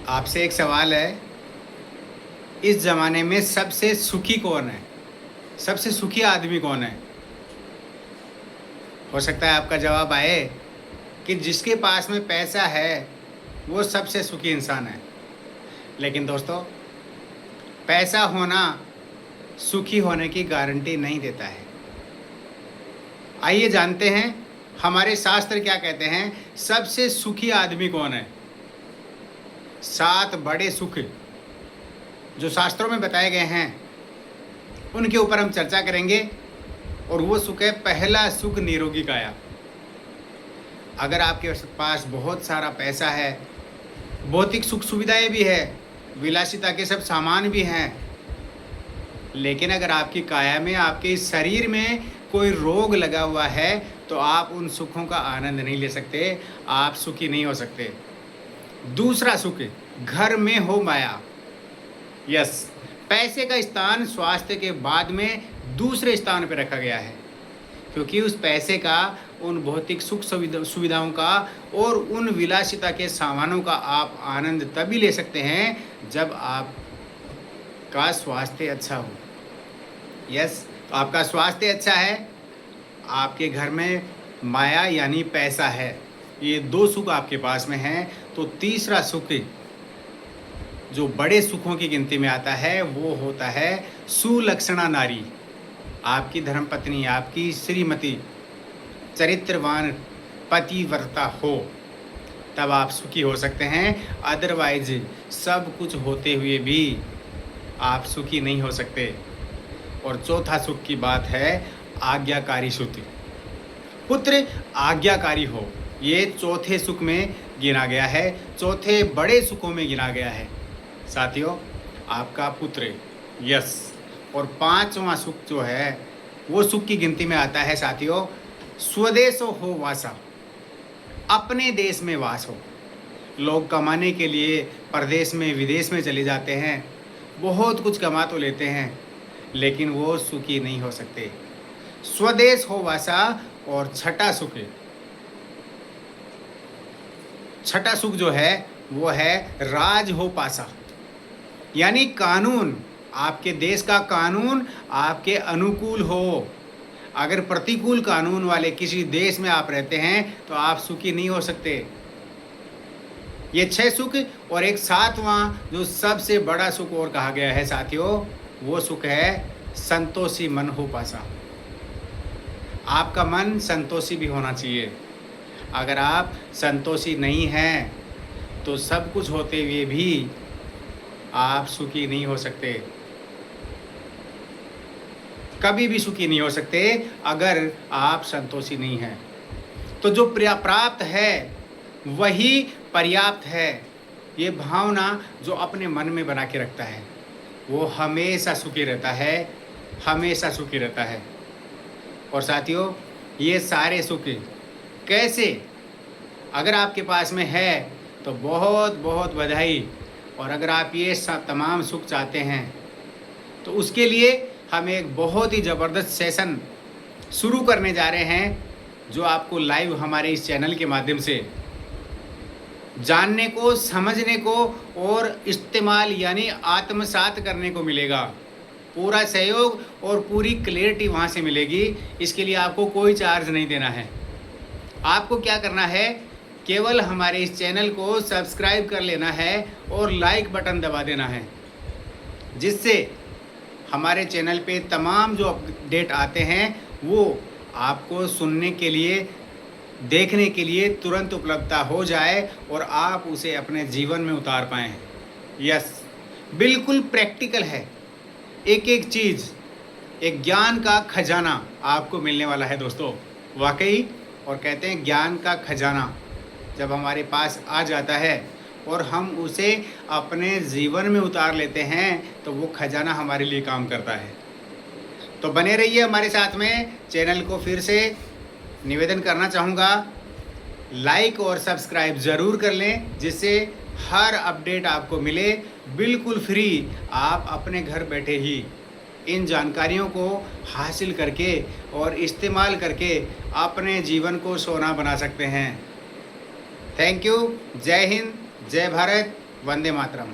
आपसे एक सवाल है, इस ज़माने में सबसे सुखी कौन है? सबसे सुखी आदमी कौन है? हो सकता है आपका जवाब आए कि जिसके पास में पैसा है, वो सबसे सुखी इंसान है। लेकिन दोस्तों, पैसा होना सुखी होने की गारंटी नहीं देता है। आइए जानते हैं, हमारे शास्त्र क्या कहते हैं, सबसे सुखी आदमी कौन है? 7 बड़े सुख जो शास्त्रों में बताए गए हैं, उनके ऊपर हम चर्चा करेंगे। और वो सुख है, पहला सुख निरोगी काया। अगर आपके पास बहुत सारा पैसा है, भौतिक सुख सुविधाएं भी है, विलासिता के सब सामान भी हैं, लेकिन अगर आपकी काया में, आपके इस शरीर में कोई रोग लगा हुआ है, तो आप उन सुखों का आनंद नहीं ले सकते, आप सुखी नहीं हो सकते। दूसरा सुख, घर में हो माया। यस, पैसे का स्थान स्वास्थ्य के बाद में दूसरे स्थान पर रखा गया है, क्योंकि उस पैसे का, उन भौतिक सुख सुविधाओं का और उन विलासिता के सामानों का आप आनंद तभी ले सकते हैं जब आपका स्वास्थ्य अच्छा हो। यस, तो आपका स्वास्थ्य अच्छा है, आपके घर में माया यानी पैसा है, ये 2 सुख आपके पास में हैं। तो तीसरा सुख जो बड़े सुखों की गिनती में आता है, वो होता है सुलक्षणा नारी। आपकी धर्मपत्नी, आपकी श्रीमती चरित्रवान पतिव्रता हो, तब आप सुखी हो सकते हैं। अदरवाइज सब कुछ होते हुए भी आप सुखी नहीं हो सकते। और चौथा सुख की बात है आज्ञाकारी सुख। पुत्र आज्ञाकारी हो, ये चौथे सुख में गिना गया है, चौथे बड़े सुखों में गिना गया है साथियों, आपका पुत्र। यस, और 5वां सुख जो है, वो सुख की गिनती में आता है साथियों, स्वदेशो हो वासा, अपने देश में वास हो। लोग कमाने के लिए परदेश में, विदेश में चले जाते हैं, बहुत कुछ कमा तो लेते हैं, लेकिन वो सुखी नहीं हो सकते। स्वदेश हो वासा। और छठा सुख जो है, वो है राज हो पासा, यानी कानून, आपके देश का कानून आपके अनुकूल हो। अगर प्रतिकूल कानून वाले किसी देश में आप रहते हैं, तो आप सुखी नहीं हो सकते। ये 6 सुख, और एक 7वां जो सबसे बड़ा सुख और कहा गया है साथियों, वो सुख है संतोषी मन हो पासा। आपका मन संतोषी भी होना चाहिए। अगर आप संतोषी नहीं हैं, तो सब कुछ होते हुए भी आप सुखी नहीं हो सकते, कभी भी सुखी नहीं हो सकते अगर आप संतोषी नहीं हैं। तो जो प्राप्त है वही पर्याप्त है, ये भावना जो अपने मन में बना के रखता है, वो हमेशा सुखी रहता है, हमेशा सुखी रहता है। और साथियों, ये सारे सुख कैसे, अगर आपके पास में है तो बहुत बहुत बधाई। और अगर आप ये तमाम सुख चाहते हैं, तो उसके लिए हम एक बहुत ही ज़बरदस्त सेशन शुरू करने जा रहे हैं, जो आपको लाइव हमारे इस चैनल के माध्यम से जानने को, समझने को और इस्तेमाल यानी आत्मसात करने को मिलेगा। पूरा सहयोग और पूरी क्लैरिटी वहाँ से मिलेगी। इसके लिए आपको कोई चार्ज नहीं देना है। आपको क्या करना है, केवल हमारे इस चैनल को सब्सक्राइब कर लेना है और लाइक बटन दबा देना है, जिससे हमारे चैनल पे तमाम जो अपडेट आते हैं वो आपको सुनने के लिए, देखने के लिए तुरंत उपलब्धता हो जाए और आप उसे अपने जीवन में उतार पाएँ। यस, बिल्कुल प्रैक्टिकल है, एक एक चीज़, एक ज्ञान का खजाना आपको मिलने वाला है दोस्तों, वाकई। और कहते हैं ज्ञान का खजाना जब हमारे पास आ जाता है और हम उसे अपने जीवन में उतार लेते हैं, तो वो खजाना हमारे लिए काम करता है। तो बने रहिए हमारे साथ में। चैनल को फिर से निवेदन करना चाहूँगा, लाइक और सब्सक्राइब ज़रूर कर लें, जिससे हर अपडेट आपको मिले बिल्कुल फ्री। आप अपने घर बैठे ही इन जानकारियों को हासिल करके और इस्तेमाल करके अपने जीवन को सोना बना सकते हैं। Thank you. जय हिंद, जय भारत, वंदे मातरम।